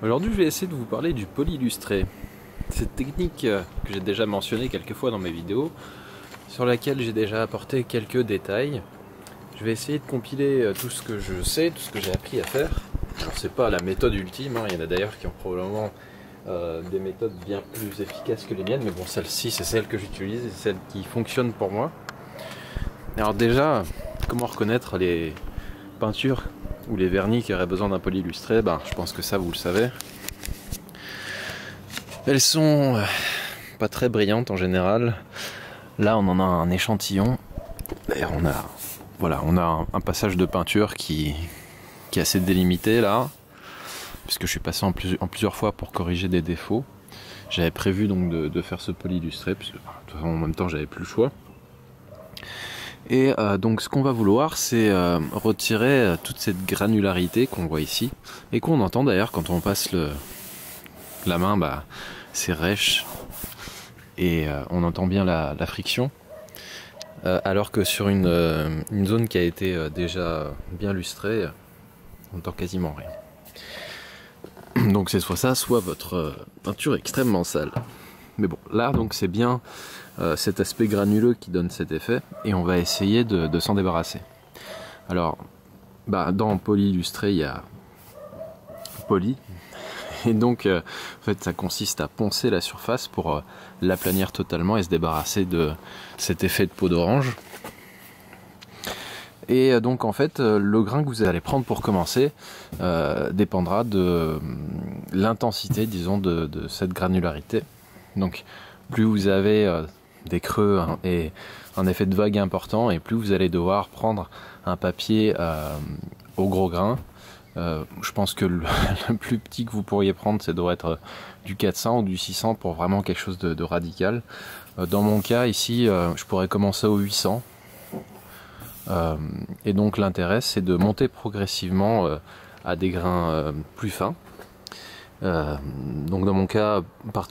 Aujourd'hui, je vais essayer de vous parler du poly illustré. Cette technique que j'ai déjà mentionnée quelques fois dans mes vidéos, sur laquelle j'ai déjà apporté quelques détails. Je vais essayer de compiler tout ce que je sais, tout ce que j'ai appris à faire. Alors c'est pas la méthode ultime, il y en a d'ailleurs qui ont probablement des méthodes bien plus efficaces que les miennes, mais bon, celle-ci c'est celle que j'utilise et celle qui fonctionne pour moi. Alors déjà, comment reconnaître les peintures ou les vernis qui auraient besoin d'un poly illustré? Je pense que ça vous le savez. Elles sont pas très brillantes en général. Là on en a un échantillon. D'ailleurs on a un passage de peinture qui est assez délimité là, puisque je suis passé en plusieurs fois pour corriger des défauts. J'avais prévu donc de faire ce poly illustré, puisque de toute façon, en même temps j'avais plus le choix. Et donc ce qu'on va vouloir, c'est retirer toute cette granularité qu'on voit ici, et qu'on entend d'ailleurs quand on passe la main, c'est rêche, et on entend bien la friction. Alors que sur une zone qui a été déjà bien lustrée, on n'entend quasiment rien. Donc c'est soit ça, soit votre peinture extrêmement sale. Mais bon, là donc c'est bien cet aspect granuleux qui donne cet effet, et on va essayer de s'en débarrasser. Alors, dans poly illustré, il y a poly, et donc en fait ça consiste à poncer la surface pour l'aplanir totalement et se débarrasser de cet effet de peau d'orange. Et donc en fait le grain que vous allez prendre pour commencer dépendra de l'intensité, disons, de cette granularité. Donc plus vous avez des creux et un effet de vague important, et plus vous allez devoir prendre un papier au gros grain. Je pense que le plus petit que vous pourriez prendre, ça doit être du 400 ou du 600 pour vraiment quelque chose de radical. Dans mon cas ici, je pourrais commencer au 800. Et donc l'intérêt, c'est de monter progressivement à des grains plus fins. Donc dans mon cas,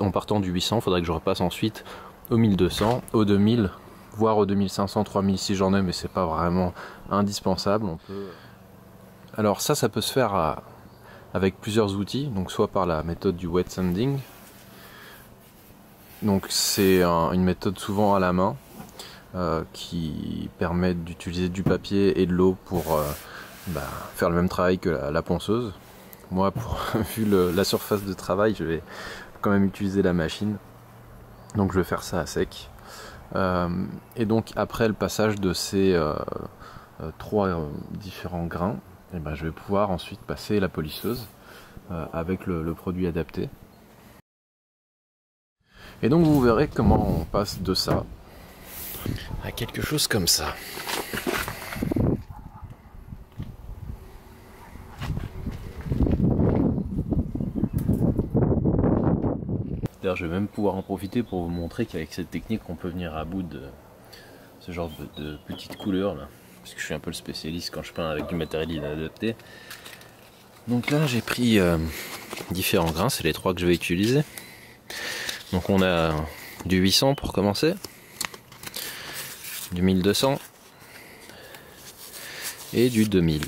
en partant du 800, il faudrait que je repasse ensuite au 1200, au 2000, voire au 2500, 3000 si j'en ai, mais c'est pas vraiment indispensable. Alors ça peut se faire avec plusieurs outils, donc soit par la méthode du wet sanding. Donc c'est une méthode souvent à la main, qui permet d'utiliser du papier et de l'eau pour faire le même travail que la ponceuse. Moi, vu la surface de travail, je vais quand même utiliser la machine, donc je vais faire ça à sec. Et donc après le passage de ces trois différents grains, je vais pouvoir ensuite passer la polisseuse avec le produit adapté. Et donc vous verrez comment on passe de ça à quelque chose comme ça. D'ailleurs, je vais même pouvoir en profiter pour vous montrer qu'avec cette technique, on peut venir à bout de ce genre de petites couleurs là, parce que je suis un peu le spécialiste quand je peins avec du matériel inadapté. Donc là, j'ai pris différents grains, c'est les trois que je vais utiliser. Donc on a du 800 pour commencer, du 1200 et du 2000.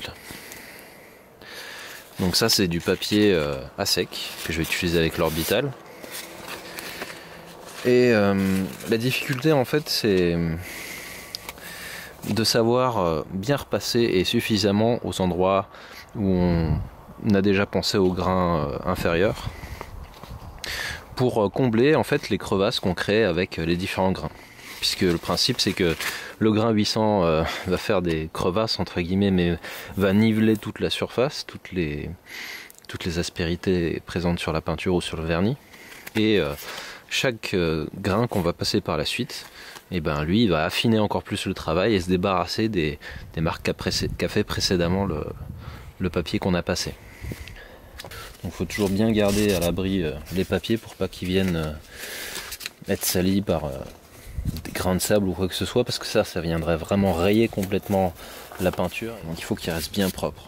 Donc ça, c'est du papier à sec que je vais utiliser avec l'orbital. Et la difficulté en fait, c'est de savoir bien repasser et suffisamment aux endroits où on a déjà pensé au grain inférieur, pour combler en fait les crevasses qu'on crée avec les différents grains. Puisque le principe, c'est que le grain 800 va faire des crevasses entre guillemets, mais va niveler toute la surface, toutes les aspérités présentes sur la peinture ou sur le vernis. Et chaque grain qu'on va passer par la suite, lui, il va affiner encore plus le travail et se débarrasser des marques qu'a fait précédemment le papier qu'on a passé. Donc il faut toujours bien garder à l'abri les papiers pour pas qu'ils viennent être salis par des grains de sable ou quoi que ce soit, parce que ça viendrait vraiment rayer complètement la peinture. Donc il faut qu'il reste bien propre.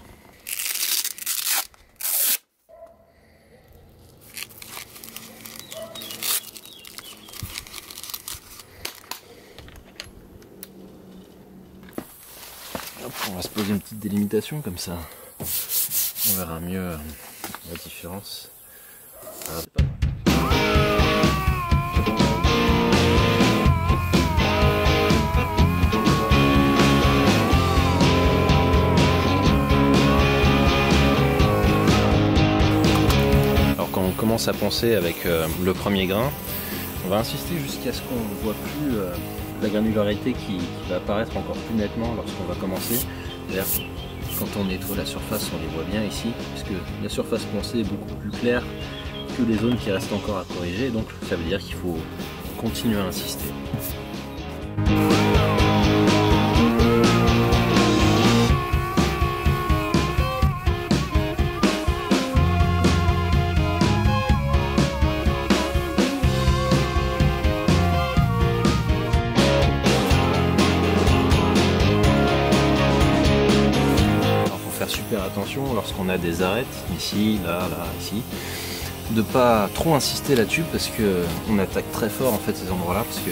On va se poser une petite délimitation comme ça, on verra mieux la différence. Alors quand on commence à poncer avec le premier grain, on va insister jusqu'à ce qu'on ne voit plus la granularité qui va apparaître encore plus nettement lorsqu'on va commencer. C'est-à-dire quand on nettoie la surface, on les voit bien ici, puisque la surface poncée est beaucoup plus claire que les zones qui restent encore à corriger, donc ça veut dire qu'il faut continuer à insister. Super attention lorsqu'on a des arêtes, ici, là, ici, de pas trop insister là-dessus parce que on attaque très fort en fait ces endroits-là, parce que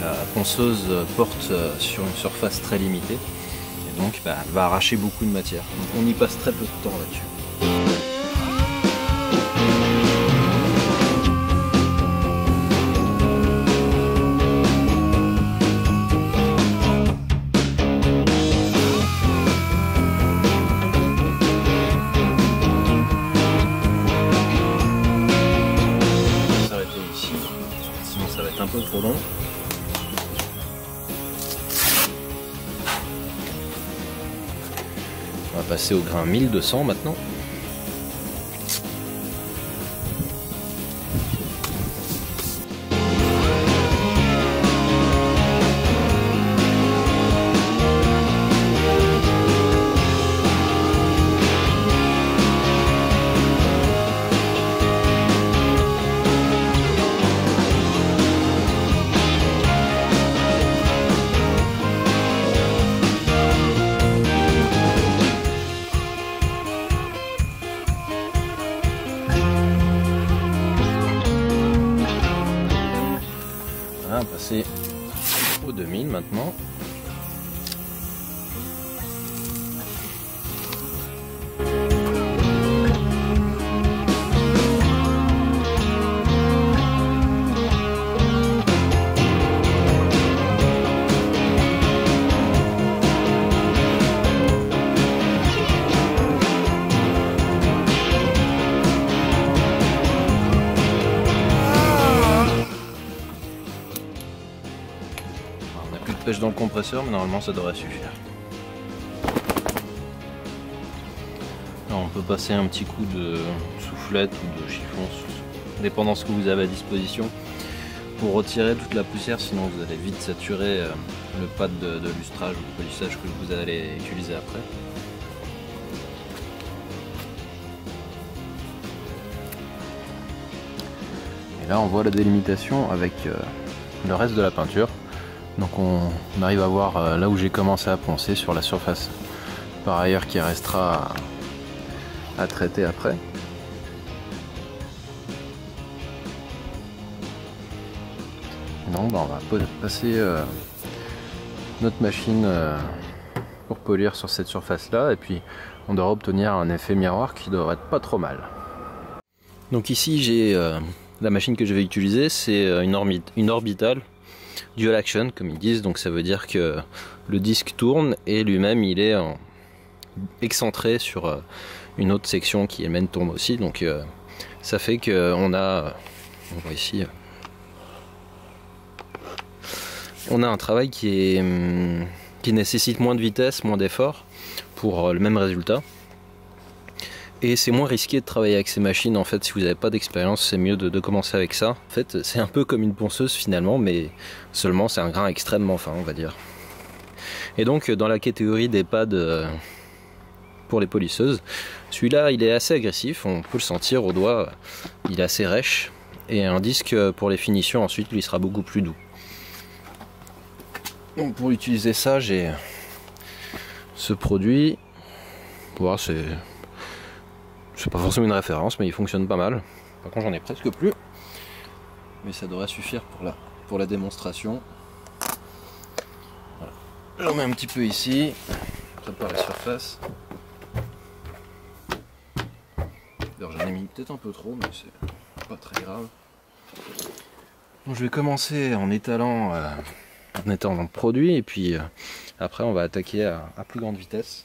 la ponceuse porte sur une surface très limitée et donc elle va arracher beaucoup de matière. Donc on y passe très peu de temps là-dessus. Ça va être un peu trop long. On va passer au grain 1200 maintenant. On va passer au 2000 maintenant. Pêche dans le compresseur, mais normalement ça devrait suffire. Alors on peut passer un petit coup de soufflette ou de chiffon, dépendant de ce que vous avez à disposition, pour retirer toute la poussière, sinon vous allez vite saturer le pad de lustrage ou de polissage que vous allez utiliser après. Et là on voit la délimitation avec le reste de la peinture. Donc on arrive à voir là où j'ai commencé à poncer sur la surface par ailleurs qui restera à traiter après. Donc on va passer notre machine pour polir sur cette surface là, et puis on devra obtenir un effet miroir qui devrait être pas trop mal. Donc ici j'ai la machine que je vais utiliser, c'est une orbitale dual action comme ils disent, donc ça veut dire que le disque tourne et lui-même il est excentré sur une autre section qui elle-même tourne aussi, donc ça fait que on voit ici, on a un travail qui nécessite moins de vitesse, moins d'effort pour le même résultat. Et c'est moins risqué de travailler avec ces machines en fait. Si vous n'avez pas d'expérience, c'est mieux de commencer avec ça. En fait, c'est un peu comme une ponceuse finalement, mais seulement c'est un grain extrêmement fin, on va dire. Et donc dans la catégorie des pads pour les polisseuses, celui-là il est assez agressif, on peut le sentir au doigt, il est assez rêche. Et un disque pour les finitions ensuite lui sera beaucoup plus doux. Donc pour utiliser ça, j'ai ce produit. Voilà, c'est pas forcément une référence, mais il fonctionne pas mal. Par contre j'en ai presque plus, mais ça devrait suffire pour la démonstration. Voilà. J'en mets un petit peu ici, ça part la surface. D'ailleurs j'en ai mis peut-être un peu trop, mais c'est pas très grave. Donc je vais commencer en étalant le produit et puis après on va attaquer à plus grande vitesse.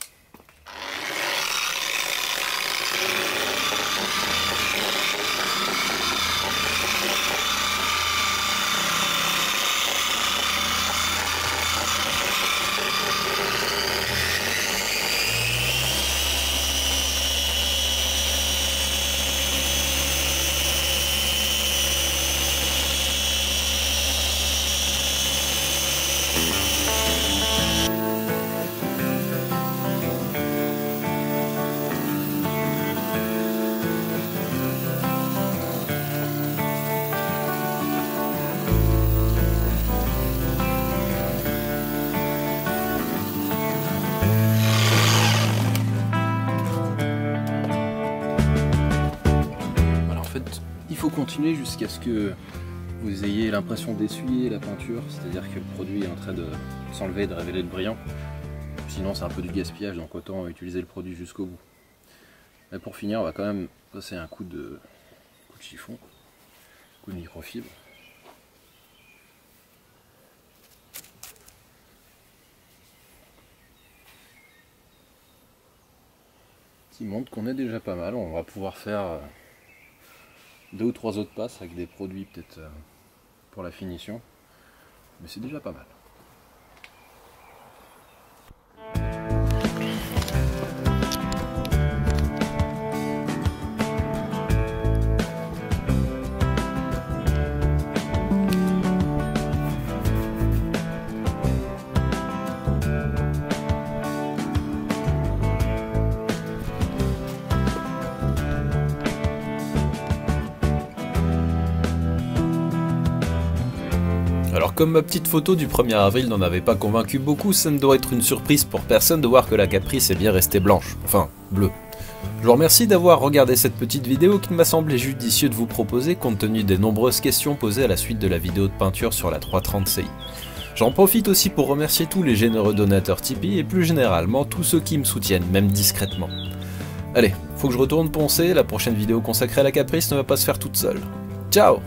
Il faut continuer jusqu'à ce que vous ayez l'impression d'essuyer la peinture, c'est-à-dire que le produit est en train de s'enlever et de révéler le brillant. Sinon c'est un peu du gaspillage, donc autant utiliser le produit jusqu'au bout. Mais pour finir, on va quand même passer un coup de chiffon, un coup de microfibre. Qui montre qu'on est déjà pas mal, on va pouvoir faire 2 ou 3 autres passes avec des produits peut-être pour la finition, mais c'est déjà pas mal. Alors comme ma petite photo du 1er avril n'en avait pas convaincu beaucoup, ça ne doit être une surprise pour personne de voir que la Caprice est bien restée blanche, enfin bleue. Je vous remercie d'avoir regardé cette petite vidéo qui m'a semblé judicieux de vous proposer compte tenu des nombreuses questions posées à la suite de la vidéo de peinture sur la 330 Ci. J'en profite aussi pour remercier tous les généreux donateurs Tipeee et plus généralement tous ceux qui me soutiennent, même discrètement. Allez, faut que je retourne poncer, la prochaine vidéo consacrée à la Caprice ne va pas se faire toute seule. Ciao!